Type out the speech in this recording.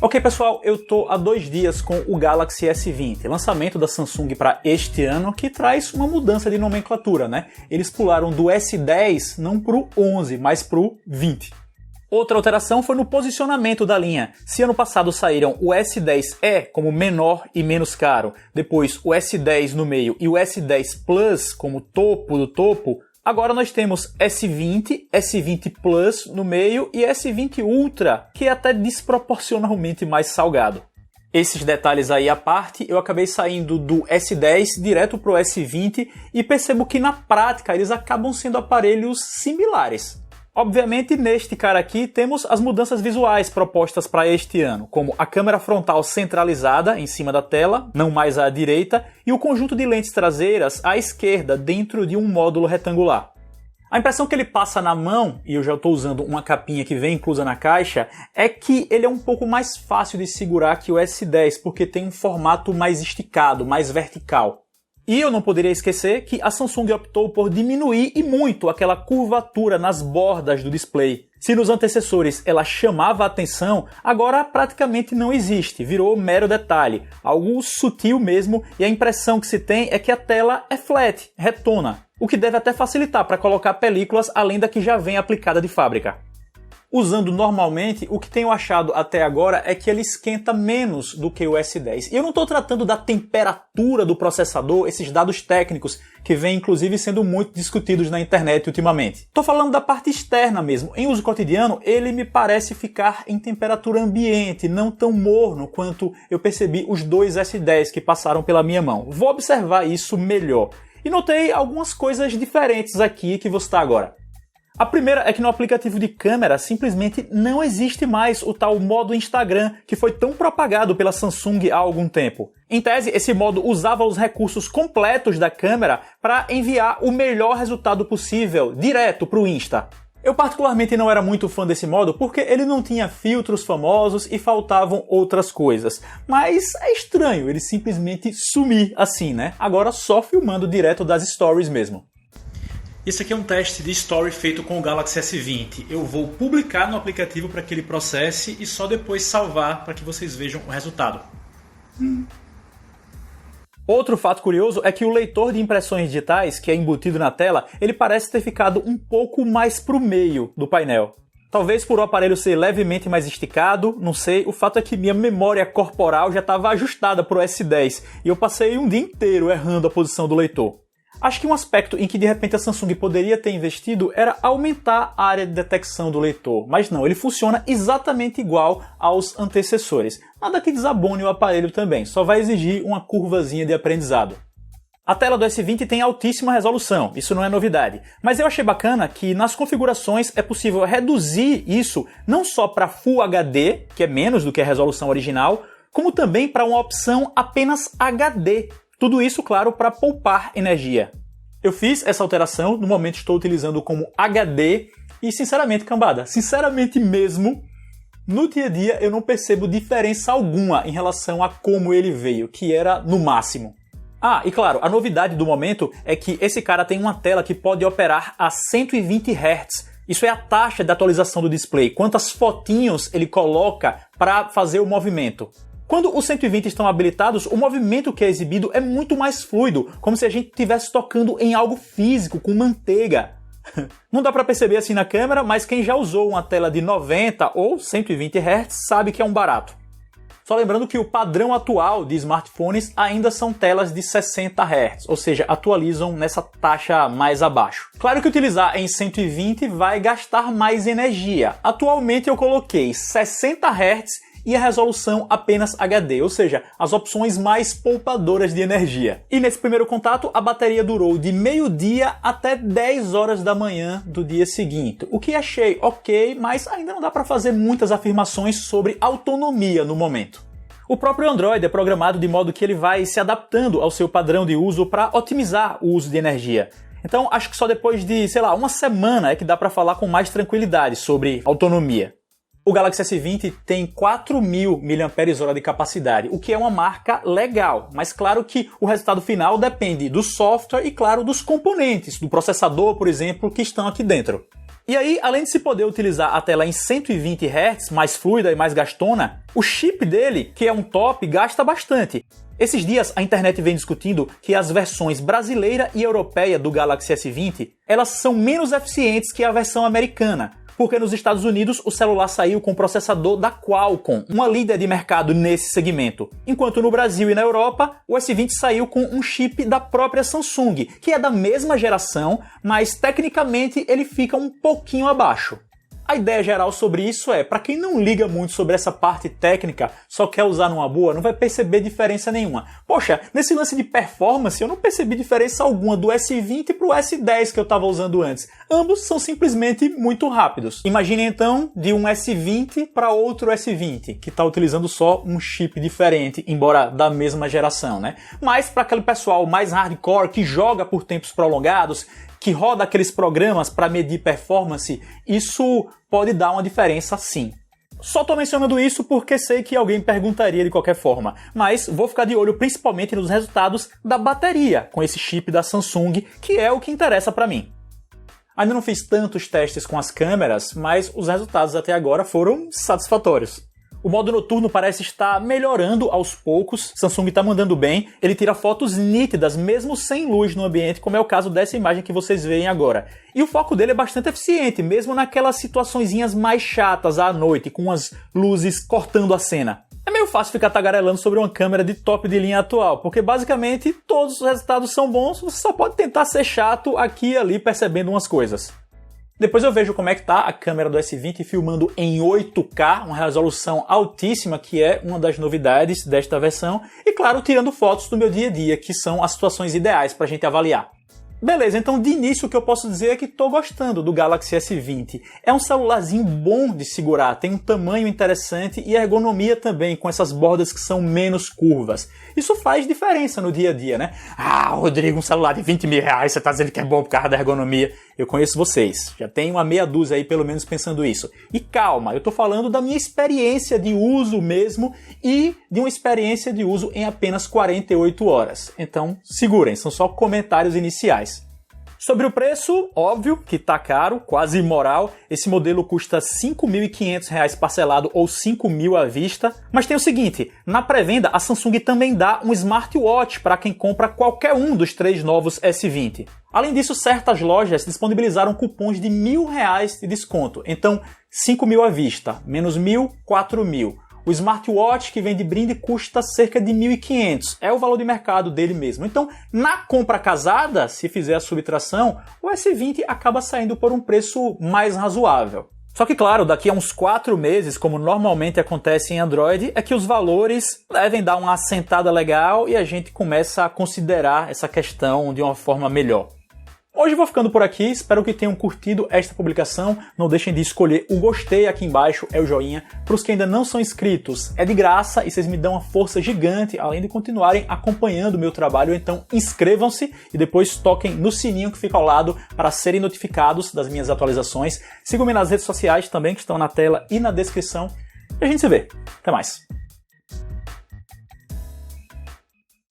Ok pessoal, eu tô há 2 dias com o Galaxy S20, lançamento da Samsung para este ano, que traz uma mudança de nomenclatura, né? Eles pularam do S10 não pro 11, mas pro 20. Outra alteração foi no posicionamento da linha. Se ano passado saíram o S10e como menor e menos caro, depois o S10 no meio e o S10 Plus como topo do topo, agora nós temos S20, S20 Plus no meio e S20 Ultra, que é até desproporcionalmente mais salgado. Esses detalhes aí à parte, eu acabei saindo do S10 direto para o S20 e percebo que na prática eles acabam sendo aparelhos similares. Obviamente, neste cara aqui, temos as mudanças visuais propostas para este ano, como a câmera frontal centralizada em cima da tela, não mais à direita, e o conjunto de lentes traseiras à esquerda, dentro de um módulo retangular. A impressão que ele passa na mão, e eu já estou usando uma capinha que vem inclusa na caixa, é que ele é um pouco mais fácil de segurar que o S10, porque tem um formato mais esticado, mais vertical. E eu não poderia esquecer que a Samsung optou por diminuir e muito aquela curvatura nas bordas do display. Se nos antecessores ela chamava a atenção, agora praticamente não existe, virou mero detalhe, algo sutil mesmo, e a impressão que se tem é que a tela é flat, retona, o que deve até facilitar para colocar películas além da que já vem aplicada de fábrica. Usando normalmente, o que tenho achado até agora é que ele esquenta menos do que o S10. E eu não estou tratando da temperatura do processador, esses dados técnicos que vêm inclusive sendo muito discutidos na internet ultimamente. Estou falando da parte externa mesmo. Em uso cotidiano, ele me parece ficar em temperatura ambiente, não tão morno quanto eu percebi os 2 S10 que passaram pela minha mão. Vou observar isso melhor. E notei algumas coisas diferentes aqui que vou citar agora. A primeira é que no aplicativo de câmera simplesmente não existe mais o tal modo Instagram que foi tão propagado pela Samsung há algum tempo. Em tese, esse modo usava os recursos completos da câmera para enviar o melhor resultado possível direto para o Insta. Eu particularmente não era muito fã desse modo porque ele não tinha filtros famosos e faltavam outras coisas. Mas é estranho ele simplesmente sumir assim, né? Agora só filmando direto das stories mesmo. Esse aqui é um teste de story feito com o Galaxy S20. Eu vou publicar no aplicativo para que ele processe e só depois salvar para que vocês vejam o resultado. Outro fato curioso é que o leitor de impressões digitais, que é embutido na tela, ele parece ter ficado um pouco mais para o meio do painel. Talvez por o aparelho ser levemente mais esticado, não sei, o fato é que minha memória corporal já estava ajustada para o S10 e eu passei um dia inteiro errando a posição do leitor. Acho que um aspecto em que de repente a Samsung poderia ter investido era aumentar a área de detecção do leitor, mas não, ele funciona exatamente igual aos antecessores. Nada que desabone o aparelho também, só vai exigir uma curvazinha de aprendizado. A tela do S20 tem altíssima resolução, isso não é novidade, mas eu achei bacana que nas configurações é possível reduzir isso não só para Full HD, que é menos do que a resolução original, como também para uma opção apenas HD. Tudo isso, claro, para poupar energia. Eu fiz essa alteração, no momento estou utilizando como HD e, sinceramente, cambada, sinceramente mesmo, no dia a dia eu não percebo diferença alguma em relação a como ele veio, que era no máximo. Ah, e claro, a novidade do momento é que esse cara tem uma tela que pode operar a 120 Hz. Isso é a taxa de atualização do display, quantas fotinhos ele coloca para fazer o movimento. Quando os 120 estão habilitados, o movimento que é exibido é muito mais fluido, como se a gente estivesse tocando em algo físico, com manteiga. Não dá para perceber assim na câmera, mas quem já usou uma tela de 90 ou 120 Hz sabe que é um barato. Só lembrando que o padrão atual de smartphones ainda são telas de 60 Hz, ou seja, atualizam nessa taxa mais abaixo. Claro que utilizar em 120 vai gastar mais energia. Atualmente eu coloquei 60 Hz e a resolução apenas HD, ou seja, as opções mais poupadoras de energia. E nesse primeiro contato, a bateria durou de meio-dia até 10 horas da manhã do dia seguinte, o que achei ok, mas ainda não dá para fazer muitas afirmações sobre autonomia no momento. O próprio Android é programado de modo que ele vai se adaptando ao seu padrão de uso para otimizar o uso de energia. Então acho que só depois de, uma semana é que dá para falar com mais tranquilidade sobre autonomia. O Galaxy S20 tem 4.000 mAh de capacidade, o que é uma marca legal, mas claro que o resultado final depende do software e, claro, dos componentes, do processador, por exemplo, que estão aqui dentro. E aí, além de se poder utilizar a tela em 120 Hz, mais fluida e mais gastona, o chip dele, que é um top, gasta bastante. Esses dias a internet vem discutindo que as versões brasileira e europeia do Galaxy S20, elas são menos eficientes que a versão americana, porque nos Estados Unidos o celular saiu com o processador da Qualcomm, uma líder de mercado nesse segmento, enquanto no Brasil e na Europa o S20 saiu com um chip da própria Samsung, que é da mesma geração, mas tecnicamente ele fica um pouquinho abaixo. A ideia geral sobre isso é, para quem não liga muito sobre essa parte técnica, só quer usar numa boa, não vai perceber diferença nenhuma. Poxa, nesse lance de performance eu não percebi diferença alguma do S20 para o S10 que eu estava usando antes. Ambos são simplesmente muito rápidos. Imagine então de um S20 para outro S20, que está utilizando só um chip diferente, embora da mesma geração, né? Mas para aquele pessoal mais hardcore que joga por tempos prolongados, que roda aqueles programas para medir performance, isso pode dar uma diferença sim. Só estou mencionando isso porque sei que alguém perguntaria de qualquer forma, mas vou ficar de olho principalmente nos resultados da bateria com esse chip da Samsung, que é o que interessa para mim. Ainda não fiz tantos testes com as câmeras, mas os resultados até agora foram satisfatórios. O modo noturno parece estar melhorando aos poucos, Samsung está mandando bem, ele tira fotos nítidas mesmo sem luz no ambiente, como é o caso dessa imagem que vocês veem agora. E o foco dele é bastante eficiente, mesmo naquelas situaçõezinhas mais chatas à noite, com as luzes cortando a cena. É meio fácil ficar tagarelando sobre uma câmera de top de linha atual, porque basicamente todos os resultados são bons, você só pode tentar ser chato aqui e ali percebendo umas coisas. Depois eu vejo como é que tá a câmera do S20 filmando em 8K, uma resolução altíssima, que é uma das novidades desta versão, e claro, tirando fotos do meu dia a dia, que são as situações ideais para a gente avaliar. Beleza, então de início o que eu posso dizer é que estou gostando do Galaxy S20. É um celularzinho bom de segurar, tem um tamanho interessante e ergonomia também, com essas bordas que são menos curvas. Isso faz diferença no dia a dia, né? Ah, Rodrigo, um celular de 20 mil reais, você está dizendo que é bom por causa da ergonomia. Eu conheço vocês, já tem uma meia dúzia aí pelo menos pensando isso. E calma, eu estou falando da minha experiência de uso mesmo e de uma experiência de uso em apenas 48 horas. Então segurem, são só comentários iniciais. Sobre o preço, óbvio que tá caro, quase imoral. Esse modelo custa R$ 5.500 parcelado ou 5.000 à vista. Mas tem o seguinte, na pré-venda a Samsung também dá um smartwatch para quem compra qualquer um dos 3 novos S20. Além disso, certas lojas disponibilizaram cupons de R$1.000 de desconto. Então, 5.000 à vista, menos 1.000, 4.000. O smartwatch que vem de brinde custa cerca de 1.500, é o valor de mercado dele mesmo. Então, na compra casada, se fizer a subtração, o S20 acaba saindo por um preço mais razoável. Só que, claro, daqui a uns 4 meses, como normalmente acontece em Android, é que os valores devem dar uma assentada legal e a gente começa a considerar essa questão de uma forma melhor. Hoje eu vou ficando por aqui, espero que tenham curtido esta publicação, não deixem de escolher o gostei aqui embaixo, é o joinha, para os que ainda não são inscritos, é de graça e vocês me dão uma força gigante, além de continuarem acompanhando o meu trabalho, então inscrevam-se e depois toquem no sininho que fica ao lado para serem notificados das minhas atualizações, sigam-me nas redes sociais também que estão na tela e na descrição, e a gente se vê, até mais!